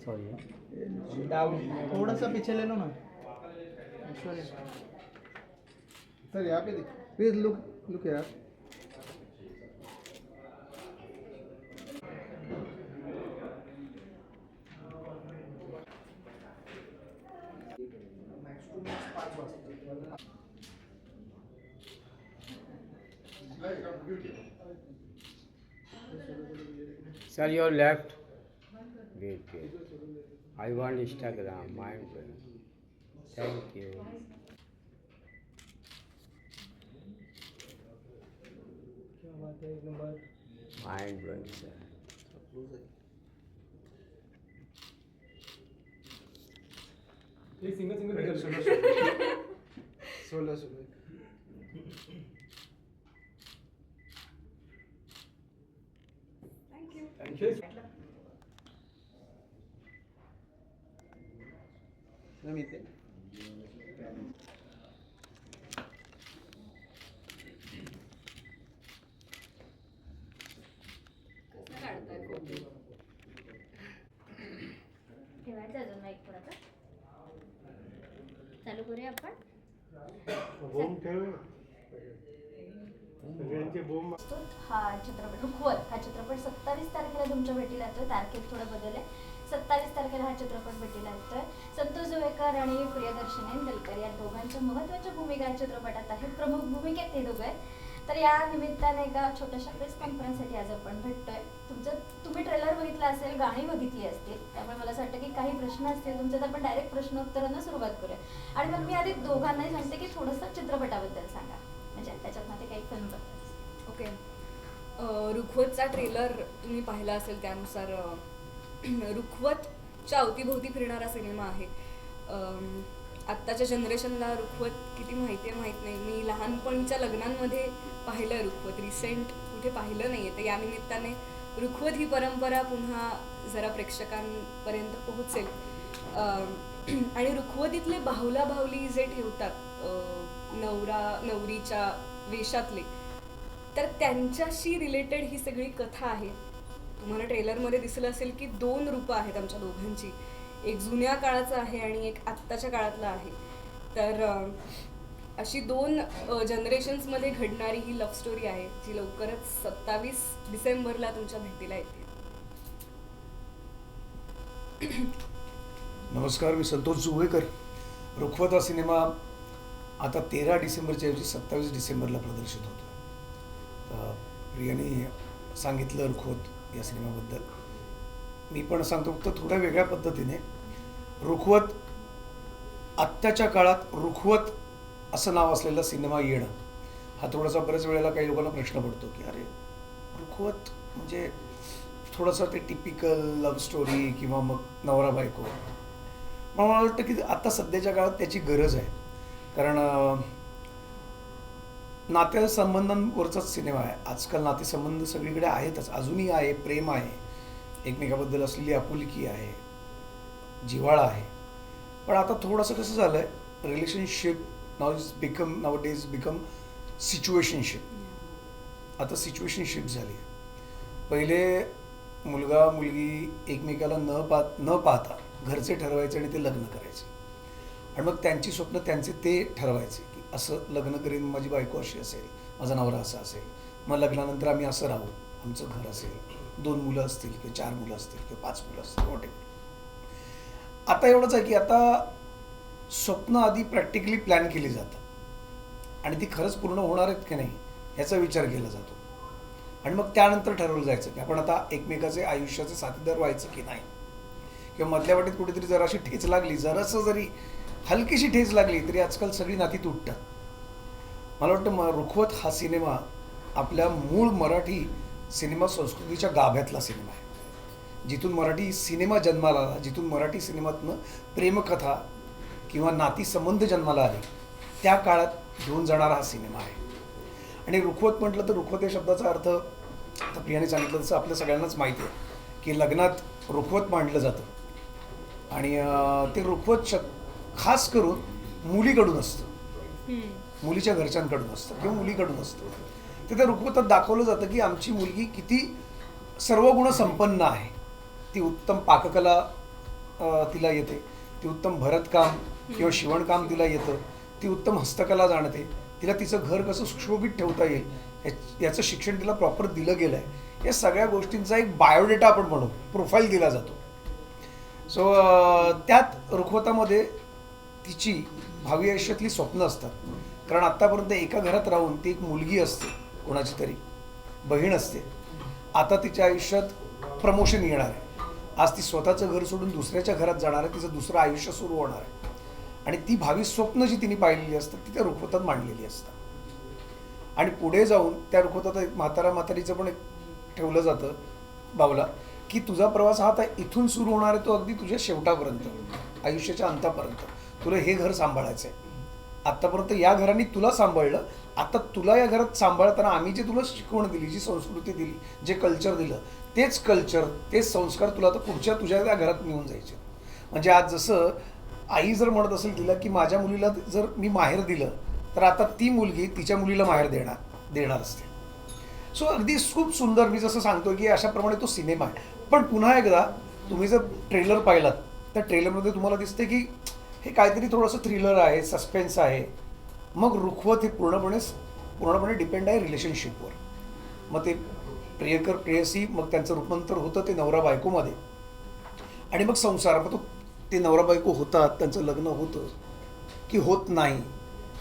Sorry down थोड़ा सा पीछे ले लो ना सर, यहाँ पे देखो प्लीज, लुक लुक यार। Sir, your left. Wait. I want Instagram. Mind blowing. Thank you. Mind blowing, sir. सोलह ठेवायचं अजून माईक थोडासा चालू करूया आपण. हा चित्रपट रुखवत हा चित्रपट 27 तारखेला तुमच्या भेटीला येतोय. तारखेत थोडं बदल आहे. 27 तारखेला हा चित्रपट भेटीला येतोय. संतोष जोवेकर आणि प्रियदर्शनी इंदलकर या दोघांच्या महत्त्वाच्या भूमिका या चित्रपटात आहेत. प्रमुख भूमिकेत ते दोघं आहेत. तर या निमित्ताने एका छोट्याशा प्रेस कॉन्फरन्ससाठी आज आपण भेटतोय. तुम्ही ट्रेलर बघितला असेल, गाणी बघितली असतील, त्यामुळे मला असं वाटतं की काही प्रश्न असतील तुमचे तर आपण डायरेक्ट प्रश्नोत्तरांना सुरुवात करूया. आणि मग मी आधी दोघांनाही सांगते की थोडंसं चित्रपटाबद्दल सांगा, म्हणजे त्याच्यातमध्ये काही फिल्मबद्दल. ओके. रुखवतचा ट्रेलर तुम्ही पाहिला असेल, त्यानुसार रुखवतच्या अवतीभोवती फिरणारा सिनेमा आहे. आत्ताच्या जनरेशनला रुखवत किती माहिती आहे माहीत नाही. मी लहानपणीच्या लग्नांमध्ये पाहिलं रुखवत, रिसेंट कुठे पाहिलं नाही आहे. तर या निमित्ताने रुखवत ही परंपरा पुन्हा जरा प्रेक्षकांपर्यंत पोहोचेल. आणि रुखवतीतले बाहुला बाहुली जे ठेवतात नवरा नवरीच्या वेशातले, तर त्यांच्याशी रिलेटेड ही सगळी कथा आहे. तुम्हाला ट्रेलरमध्ये दिसलं असेल की 2 रूपं आहेत आमच्या दोघांची. एक जुन्या काळाचं आहे आणि एक आत्ताच्या काळातलं आहे. तर अशी 2 जनरेशन्समध्ये घडणारी ही लव्ह स्टोरी आहे, जी लवकरच 27 डिसेंबरला तुमच्या भेटीला येते. नमस्कार, मी संतोष जोवेकर. रुखवत हा सिनेमा आता 13 डिसेंबरच्या ऐवजी 27 डिसेंबरला प्रदर्शित होतो. प्रियाने सांगितलं रुखवत या सिनेमाबद्दल. मी पण सांगतो फक्त थोड्या वेगळ्या पद्धतीने. रुखवत आत्ताच्या काळात रुखवत असं नाव असलेला सिनेमा येणं हा थोडासा बऱ्याच वेळेला काही लोकांना प्रश्न पडतो की अरे रुखवत म्हणजे थोडंसं ते टिपिकल लव्ह स्टोरी किंवा मग नवरा बायको. पण मला वाटतं की आता सध्याच्या काळात त्याची गरज आहे. कारण नातेसंबंधांवरचाच सिनेमा आहे. आजकाल नातेसंबंध सगळीकडे आहेतच, अजूनही आहे. प्रेम आहे, एकमेकाबद्दल असलेली आपुलकी आहे, जिव्हाळा आहे. पण आता थोडंसं कसं झालं आहे, relationship now days become situationship. आता सिच्युएशनशिप झाली आहे. पहिले मुलगा मुलगी एकमेकाला न पाहता घरचे ठरवायचे आणि ते लग्न करायचे. आणि मग त्यांची स्वप्न त्यांचे ते ठरवायचे की असं लग्न करीन, माझी बायको अशी असेल, माझा नवरा असा असेल, मग लग्नानंतर आम्ही असं राहू, आमचं घर असेल, 2 मुलं असतील किंवा 4 मुलं असतील किंवा 5 मुलं असतील, वॉटेवर. आता एवढंच आहे की आता स्वप्न आधी प्रॅक्टिकली प्लॅन केली जातात आणि ती खरंच पूर्ण होणार आहेत की नाही ह्याचा विचार केला जातो. आणि मग त्यानंतर ठरवलं जायचं की आपण आता एकमेकाचे आयुष्याचे साथीदार व्हायचं की नाही. किंवा मधल्या वाटेत कुठेतरी जराशी ठेच लागली, जरासं जरी हलकीशी ठेच लागली तरी आजकाल सगळी नाती तुटतात. मला वाटतं रुखवत हा सिनेमा आपल्या मूळ मराठी सिनेमा संस्कृतीच्या गाभ्यातला सिनेमा आहे. जिथून मराठी सिनेमा जन्माला आला, जिथून मराठी सिनेमातनं प्रेमकथा किंवा नातीसंबंध जन्माला आले, त्या काळात घेऊन जाणारा हा सिनेमा आहे. आणि रुखवत म्हटलं तर रुखवत या शब्दाचा अर्थ आता प्रियाने सांगितलं तसं आपल्या सगळ्यांनाच माहिती आहे की लग्नात रुखवत मांडलं जातं आणि ते रुखवत खास करून मुलीकडून असतं, मुलीच्या घरच्यांकडून असतं किंवा मुलीकडून असतं. तर त्या रुखवतात दाखवलं जातं की आमची मुलगी किती सर्व गुण संपन्न आहे. ती उत्तम पाककला तिला येते, ती उत्तम भरतकाम किंवा शिवणकाम तिला येतं, ती उत्तम हस्तकला जाणते, तिला तिचं घर कसं सुशोभित ठेवता येईल याचं शिक्षण तिला प्रॉपर दिलं गेलं आहे. या सगळ्या गोष्टींचा एक बायोडेटा आपण म्हणू, प्रोफाईल दिला जातो. सो त्यात रुखवतामध्ये तिची भावी आयुष्यातली स्वप्न असतात. कारण आत्तापर्यंत एका घरात राहून ती एक मुलगी असते, कोणाची तरी बहीण असते. आता तिच्या आयुष्यात प्रमोशन येणार आहे. आज ती स्वतःचं घर सोडून दुसऱ्याच्या घरात जाणार आहे, तिचं दुसरं आयुष्य सुरू होणार आहे. आणि ती भावी स्वप्न जी तिने पाहिलेली असतात ती त्या रुखवतात मांडलेली असतात. आणि पुढे जाऊन त्या रुखवतात एक म्हातारीचं पण एक ठेवलं जातं बावला, की तुझा प्रवास हा आता इथून सुरू होणार आहे तो अगदी तुझ्या शेवटापर्यंत, आयुष्याच्या अंतापर्यंत. तुला हे घर सांभाळायचं आहे. आत्तापर्यंत या घराने तुला सांभाळलं, आता तुला या घरात सांभाळताना आम्ही जे तुला शिकवण दिली, जी संस्कृती दिली, जे कल्चर दिलं, तेच कल्चर, तेच संस्कार तुला आता पुढच्या तुझ्या त्या घरात मिळून जायचे. म्हणजे आज जसं आई जर म्हणत असेल तिला की माझ्या मुलीला जर मी माहेर दिलं तर आता ती मुलगी तिच्या मुलीला माहेर देणार असते. सो अगदी खूप सुंदर, मी जसं सांगतो की अशाप्रमाणे तो सिनेमा आहे. पण पुन्हा एकदा तुम्ही जर ट्रेलर पाहिलात तर ट्रेलरमध्ये तुम्हाला दिसते की हे काहीतरी थोडंसं थ्रिलर आहे, सस्पेन्स आहे. मग रुखवत हे पूर्णपणे डिपेंड आहे रिलेशनशिपवर. मग ते प्रियकर प्रेयसी, मग त्यांचं रूपांतर होतं ते नवरा बायकोमध्ये, आणि मग संसार. मग ते नवरा बायको होतात, त्यांचं लग्न होतं की होत नाही,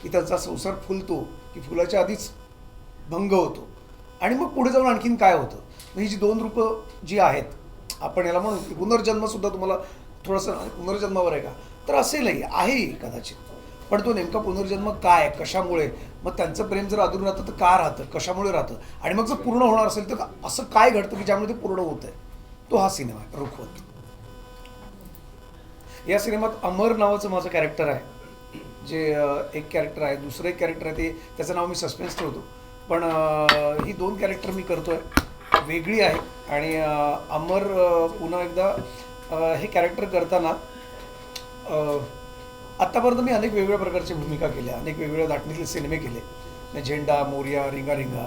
की त्यांचा संसार फुलतो की फुलाच्या आधीच भंग होतो, आणि मग पुढे जाऊन आणखीन काय होतं. ही जी दोन रूपं जी आहेत, आपण याला म्हणू की पुनर्जन्मसुद्धा तुम्हाला थोडंसं पुनर्जन्मावर आहे का, तर असेलही, आहेही कदाचित. पण तो नेमका पुनर्जन्म काय, कशामुळे, मग त्यांचं प्रेम जर अधून राहतं तर का राहतं, कशामुळे राहतं, आणि मग जर पूर्ण होणार असेल तर असं काय घडतं की ज्यामुळे ते पूर्ण होत आहे. तो हा सिनेमा आहे रुखवत. या सिनेमात अमर नावाचं माझं कॅरेक्टर आहे, जे एक कॅरेक्टर आहे. दुसरं एक कॅरेक्टर आहे, ते त्याचं नाव मी सस्पेन्स ठेवतो. पण ही दोन कॅरेक्टर मी करतो आहे, वेगळी आहे. आणि अमर पुन्हा एकदा हे कॅरेक्टर करताना आत्तापर्यंत मी अनेक वेगवेगळ्या प्रकारच्या भूमिका केल्या, अनेक वेगवेगळ्या धाटणीतले सिनेमे केले. झेंडा, मोर्या, रिंगा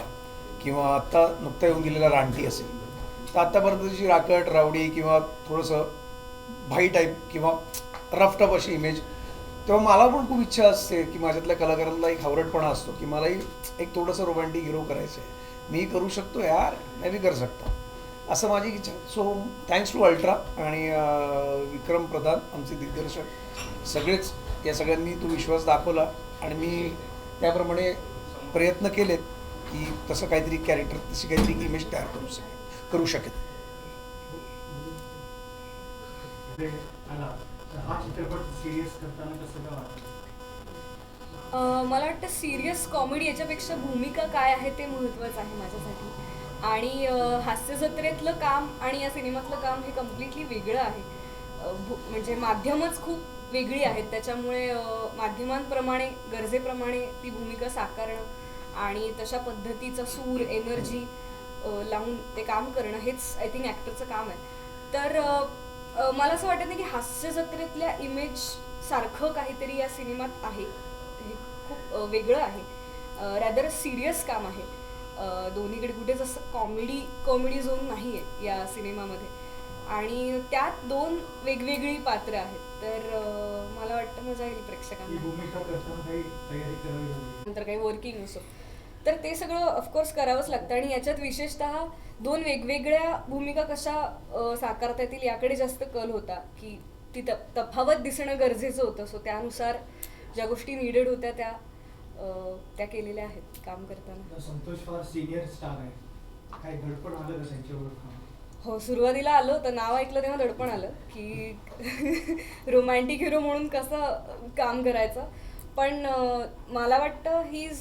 किंवा आत्ता नुकता येऊन गेलेला रानटी असेल. तर आत्तापर्यंतची राकट, रावडी किंवा थोडंसं भाई टाईप किंवा रफ टफ अशी इमेज, तेव्हा मला पण खूप इच्छा असते की माझ्यातल्या कलाकारांना एक हावरटपणा असतो की मलाही एक थोडंसं रोमॅन्टिक हिरो करायचं आहे. मी करू शकतो यार, मैं भी कर सकता, असं माझी इच्छा. सो थँक्स टू अल्ट्रा आणि विक्रम प्रधान, आमचे दिग्दर्शक, सगळेच या सगळ्यांनी तो विश्वास दाखवला आणि मी त्याप्रमाणे प्रयत्न केलेत की तसं काहीतरी कॅरेक्टर, तशी काहीतरी इमेज तयार करू शकेल. हा चित्रपट सिरियस करताना कसं काय वाटतं? मला वाटतं सिरियस कॉमेडी याच्यापेक्षा भूमिका काय आहे ते महत्त्वाचं आहे माझ्यासाठी. आणि हास्य जत्रेतलं काम आणि या सिनेमातलं काम हे कम्प्लिटली वेगळं आहे. म्हणजे माध्यमच खूप वेगळी आहेत, त्याच्यामुळे माध्यमांप्रमाणे, गरजेप्रमाणे ती भूमिका साकारणं आणि तशा पद्धतीचा सूर, एनर्जी लावून ते काम करणं हेच आय थिंक ॲक्टरचं काम आहे. तर मला असं वाटत नाही की हास्य जत्रेतल्या इमेज सारखं काहीतरी या सिनेमात आहे. हे खूप वेगळं आहे, रॅदर सिरियस काम आहे. दोन्हीकडे कुठेच असं कॉमेडी झोन नाही आहे या सिनेमामध्ये. आणि त्यात दोन वेगवेगळी पात्र आहेत. तर मला वाटतं मजा येईल प्रेक्षकांना. भूमिका करताना काही तयारी करावी लागली, नंतर काही वर्किंग असो तर ते सगळं ऑफकोर्स करावंच लागतं. आणि याच्यात विशेषतः दोन वेगवेगळ्या भूमिका कशा साकारता येतील याकडे जास्त कल होता की ती तफावत दिसणं गरजेचं होतं. सो त्यानुसार ज्या गोष्टी निडेड होत्या त्या केलेल्या आहेत काम करताना. संतोष फार सिनियर स्टार आहे, काही दडपण आलं का त्यांच्यावर? हो, सुरुवातीला आलं होतं, नाव ऐकलं तेव्हा दडपण आलं की रोमॅन्टिक हिरो म्हणून कसं काम करायचं. पण मला वाटतं ही इज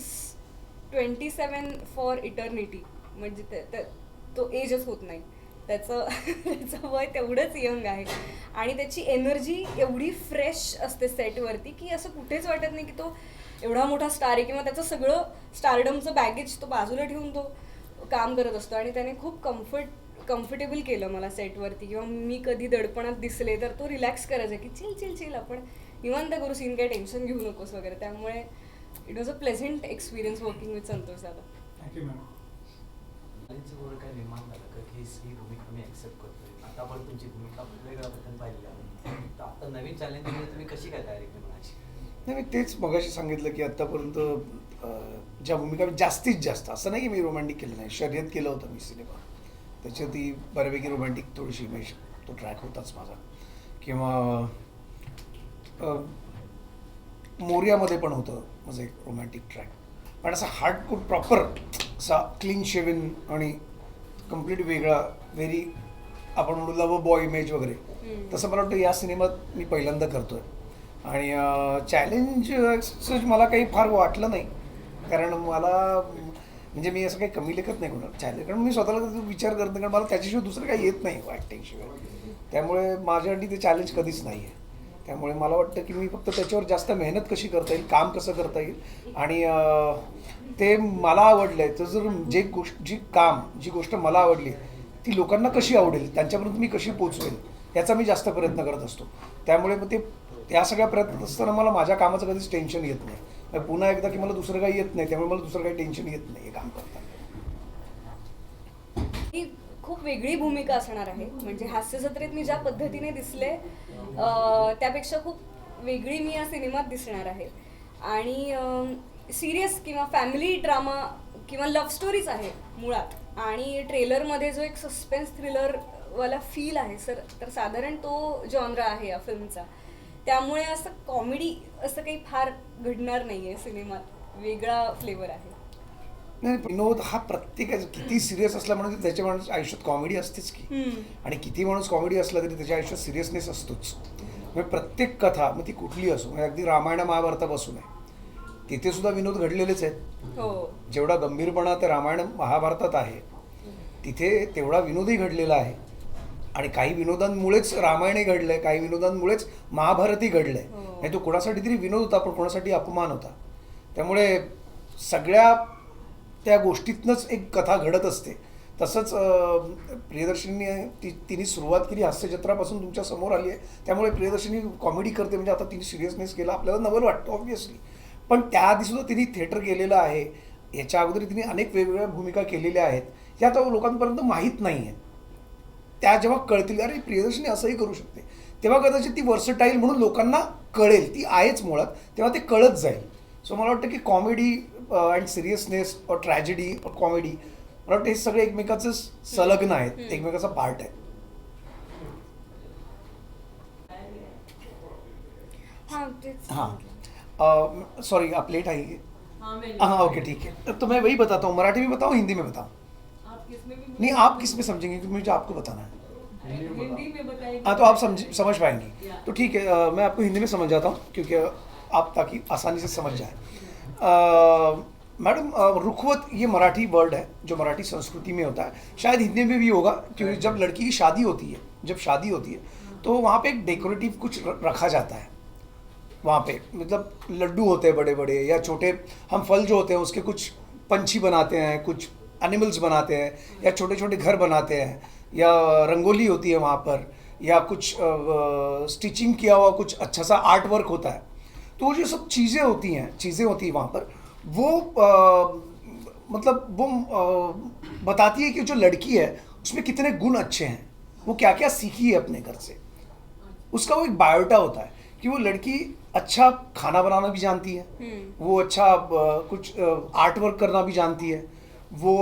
27 फॉर इटर्निटी. म्हणजे तो एजच होत नाही, त्याचं वय तेवढंच यंग आहे आणि त्याची एनर्जी एवढी फ्रेश असते सेटवरती की असं कुठेच वाटत नाही की तो एवढा मोठा स्टार आहे किंवा त्याचं सगळं स्टारडमचं बॅगेज तो बाजूला ठेवून तो काम करत असतो. आणि त्याने खूप कम्फर्टेबल केलं मला सेटवरती. किंवा मी कधी दडपणात दिसले तर तो रिलॅक्स करायचा की चिल आपण निवांत करू, सीन काही टेन्शन घेऊ नकोस वगैरे. त्यामुळे it was a pleasant experience working with Santosh दादा. Thank you ma'am. गोड काय निर्माण झालं का की ही भूमिका मी ॲक्सेप्ट करतोय, आता पण तुमची भूमिका वेगळ्या पद्धतीने पाहिलेली आहे. आता नवीन चॅलेंज तुम्ही कशी काय तयारी केली म्हणायची? नाही, मी तेच मगाशी सांगितलं की आत्तापर्यंत ज्या भूमिका मी जास्तीत जास्त, असं नाही की मी रोमॅन्टिक केलं नाही, शर्यत केलं होतं मी सिनेमा, त्याच्यात ती बऱ्यापैकी रोमॅन्टिक थोडीशी इमेज, तो ट्रॅक होताच माझा. किंवा मोर्यामध्ये पण होतं माझं एक रोमॅन्टिक ट्रॅक, पण असा हार्डकोर प्रॉपर असा क्लीन शेविन आणि कम्प्लीट वेगळा, व्हेरी आपण म्हणू लव बॉय इमेज वगैरे, तसं मला वाटतं या सिनेमात मी पहिल्यांदा करतो आहे. आणि चॅलेंज मला काही फार वाटलं नाही, कारण मला म्हणजे मी असं काही कमी लेखत नाही कोणाला चॅलेंज, कारण मी स्वतःला विचार करत नाही, कारण मला त्याच्याशिवाय दुसरं काही येत नाही ॲक्टिंगशिवाय, त्यामुळे माझ्यासाठी ते चॅलेंज कधीच नाही आहे. त्यामुळे मला वाटतं की मी फक्त त्याच्यावर जास्त मेहनत कशी करता येईल, काम कसं करता येईल, आणि ते मला आवडलं आहे तर जर जी गोष्ट मला आवडली ती लोकांना कशी आवडेल, त्यांच्यापर्यंत मी कशी पोचवेल, याचा मी जास्त प्रयत्न करत असतो. त्यामुळे मग त्या सगळ्या प्रयत्नात असताना मला माझ्या कामाचं कधीच टेन्शन येत नाही. पुन्हा एकदा की मला दुसरं काही येत नाही, त्यामुळे मला दुसरं काही टेन्शन येत नाही हे काम करताना. ही खूप वेगळी भूमिका असणार आहे, म्हणजे हास्यजत्रेत मी ज्या पद्धतीने दिसले त्यापेक्षा खूप वेगळी मी या सिनेमात दिसणार आहे. आणि सिरियस किंवा फॅमिली ड्रामा किंवा लव्ह स्टोरीज आहे मुळात, आणि ट्रेलरमध्ये जो एक सस्पेन्स थ्रिलरवाला फील आहे सर, तर साधारण तो जॉनरा आहे या फिल्मचा. त्यामुळे असं कॉमेडी असं काही फार घडणार नाही आहे सिनेमात, वेगळा फ्लेवर आहे. नाही, विनोद हा प्रत्येकाचा, किती सिरियस असला म्हणून त्याच्या माणूस आयुष्यात कॉमेडी असतेच की, आणि किती माणूस कॉमेडी असला तरी त्याच्या आयुष्यात सिरियसनेस असतोच. म्हणजे प्रत्येक कथा, मग ती कुठली असो, म्हणजे अगदी रामायण महाभारतापासून आहे, तिथे सुद्धा विनोद घडलेलेच आहेत. हो, जेवढा गंभीरपणा त्या रामायण महाभारतात आहे तिथे तेवढा विनोदही घडलेला आहे. आणि काही विनोदांमुळेच रामायणही घडलंय, काही विनोदांमुळेच महाभारतही घडलंय. नाही तो कोणासाठी तरी विनोद होता, पण कोणासाठी अपमान होता. त्यामुळे सगळ्या त्या गोष्टीतनंच एक कथा घडत असते. तसंच प्रियदर्शनीने तिने सुरुवात केली हास्यजत्रापासून तुमच्या समोर आली आहे, त्यामुळे प्रियदर्शनी कॉमेडी करते म्हणजे आता तिने सिरियसनेस केला आपल्याला नवल वाटतं ऑब्व्हियसली. पण त्याआधी सुद्धा तिने थिएटर केलेलं आहे, याच्या अगोदर तिने अनेक वेगवेगळ्या भूमिका केलेल्या आहेत, या आता लोकांपर्यंत माहीत नाही आहेत. त्या जेव्हा कळतील अरे प्रियदर्शनी असंही करू शकते, तेव्हा कदाचित ती वर्सटाईल म्हणून लोकांना कळेल, ती आहेच मुळात, तेव्हा ते कळत जाईल. सो मला वाटतं की कॉमेडी अँड सिरियसनेस और ट्रॅजेडी और कॉमेडी, मला वाटतं हे सगळे एकमेकाचं संलग्न आहेत, एकमेकाचा पार्ट आहे. हाँ सॉरी आप लेट आइए. हाँ ओके ठीक है, तो मैं वही बताता हूँ, मराठी में बताऊँ हिंदी में बताऊँ? नहीं आप किस में समझेंगे, क्योंकि मुझे आपको बताना है. हिंदी में बताइए. हाँ तो आप समझ पाएंगी तो ठीक है, मैं आपको हिंदी में समझ जाता हूँ क्योंकि आप ताकि आसानी से समझ जाए. मैडम रुखवत ये मराठी वर्ड है जो मराठी संस्कृति में होता है, शायद हिंदी में भी होगा, क्योंकि जब लड़की की शादी होती है, तो वहाँ पे एक डेकोरेटिव कुछ रखा जाता है. वहाँ पे मतलब लड्डू होते हैं बड़े बड़े, या छोटे हम फल जो होते हैं उसके कुछ पंछी बनाते हैं, कुछ एनिमल्स बनाते हैं, या छोटे छोटे घर बनाते हैं, या रंगोली होती है वहाँ पर, या कुछ स्टिचिंग किया हुआ कुछ अच्छा सा आर्ट वर्क होता है. तो वो जो सब चीज़ें होती हैं वहाँ पर, वो मतलब वो बताती है कि जो लड़की है उसमें कितने गुण अच्छे हैं, वो क्या क्या सीखी है अपने घर से. उसका वो एक बायोटा होता है कि वो लड़की अच्छा खाना बनाना भी जानती है, वो अच्छा कुछ आर्ट वर्क करना भी जानती है, वो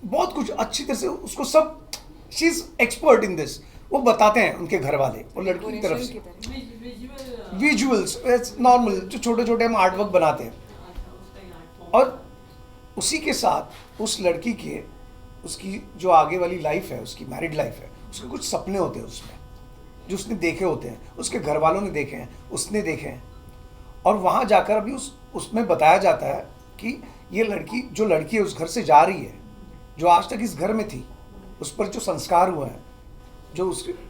बहुत कुछ अच्छी तरह से उसको सब, शी इज एक्सपर्ट इन दिस, वो बताते हैं उनके घर वाले और लड़की की तरफ से. विजुअल्स नॉर्मल जो छोटे छोटे हम आर्ट वर्क बनाते हैं, और उसी के साथ उस लड़की के, उसकी जो आगे वाली लाइफ है, उसकी मैरिड लाइफ है, उसके कुछ सपने होते हैं उसमें जो उसने देखे होते हैं, उसके घर वालों ने देखे हैं, उसने देखे हैं. और वहाँ जाकर अभी उसमें बताया जाता है कि ये लड़की है उस घर से जा रही है, जो आज तक इस घर में थी, उस पर जो संस्कार हुए हैं,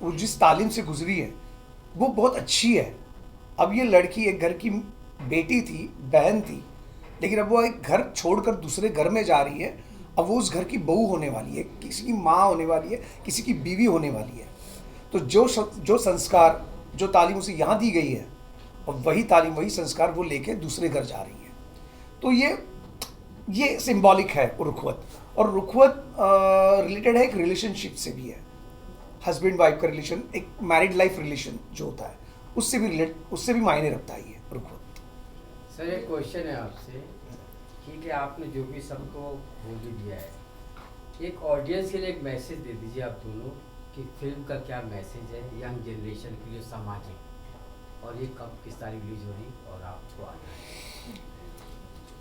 वो जिस तालीम से गुजरी है वो बहुत अच्छी है. अब ये लड़की एक घर की बेटी थी, बहन थी, लेकिन अब वो एक घर छोड़कर दूसरे घर में जा रही है. अब वो उस घर की बहू होने वाली है, किसी की माँ होने वाली है, किसी की बीवी होने वाली है. तो जो संस्कार, जो तालीम उसे यहाँ दी गई है, और वही तालीम, वही संस्कार वो लेके दूसरे घर जा रही है. तो ये सिंबॉलिक है रुखवत. और रुखवत रिलेटेड है एक रिलेशनशिप से भी है. हस्बैंड वाइफ का रिलेशन, एक मैरिड लाइफ रिलेशन जो होता है उससे भी मायने रखता है ये रुखवत। सर एक क्वेश्चन है आपसे, ठीक है आपने जो भी सबको बोल भी दिया है, एक ऑडियंस के लिए एक मैसेज दे दीजिए आप दोनों कि फिल्म का क्या मैसेज है यंग जनरेशन के लिए सामाजिक, और ये कब किस तारीख रिलीज हो रही और आपको आना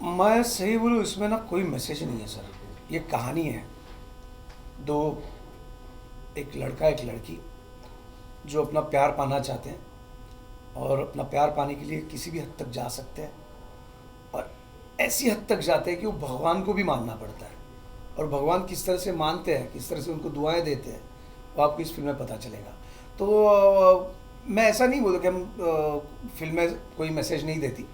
है। मैं सही बोलूँ इसमें ना कोई मैसेज नहीं है सर, ये कहानी है दो, एक लड़का एक लड़की जो अपना प्यार पाना चाहते हैं और अपना प्यार पाने के लिए किसी भी हद तक जा सकते हैं, और ऐसी हद तक जाते हैं कि वो भगवान को भी मानना पड़ता है, और भगवान किस तरह से मानते हैं, किस तरह से उनको दुआएं देते हैं, वो आपको इस फिल्म में पता चलेगा। तो मैं ऐसा नहीं बोलूँ कि हम फिल्में कोई मैसेज नहीं देती,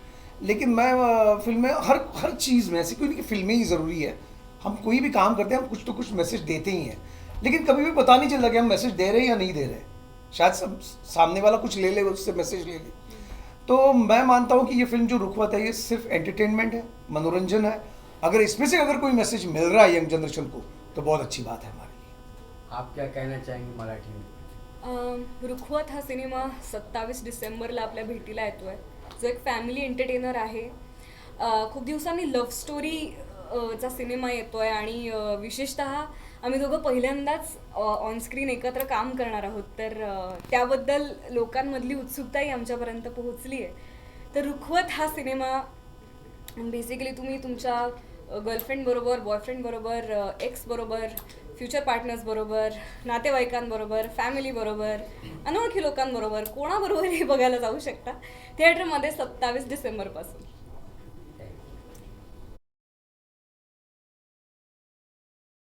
लेकिन मैं फिल्म में हर चीज़ में, ऐसी कोई नहीं कि फिल्में ही ज़रूरी है, हम कोई भी काम करते हैं हम कुछ तो कुछ मैसेज देते ही हैं, लेकिन कभी भी पता नहीं चलता कि हम मैसेज दे रहे हैं या नहीं दे रहे, शायद सब सामने वाला कुछ ले ले उससे मैसेज ले ले। तो मैं मानता हूँ कि ये फिल्म जो रुखवत है ये सिर्फ एंटरटेनमेंट है, मनोरंजन है, अगर इसमें से अगर कोई मैसेज मिल रहा है यंग जनरेशन को तो बहुत अच्छी बात है हमारे लिए। आप क्या कहना चाहेंगे मराठी में? रुखवत हा सिनेमा 27 डिसेंबरला आपल्या भेटीला येतो आहे, जो एक फॅमिली एंटरटेनर आहे। खूप दिवसांनी लव्ह स्टोरी चा सिनेमा येतो आहे आणि विशेषतः आम्ही दोघं पहिल्यांदाच ऑनस्क्रीन एकत्र काम करणार आहोत, तर त्याबद्दल लोकांमधली उत्सुकताही आमच्यापर्यंत पोहोचली आहे। तर रुखवत हा सिनेमा बेसिकली तुम्ही तुमच्या गर्लफ्रेंडबरोबर, बॉयफ्रेंडबरोबर, एक्सबरोबर, फ्युचर पार्टनर्सबरोबर, नातेवाईकांबरोबर, फॅमिलीबरोबर, अनोळखी लोकांबरोबर, कोणाबरोबरही बघायला जाऊ शकता थिएटरमध्ये 27 डिसेंबरपासून।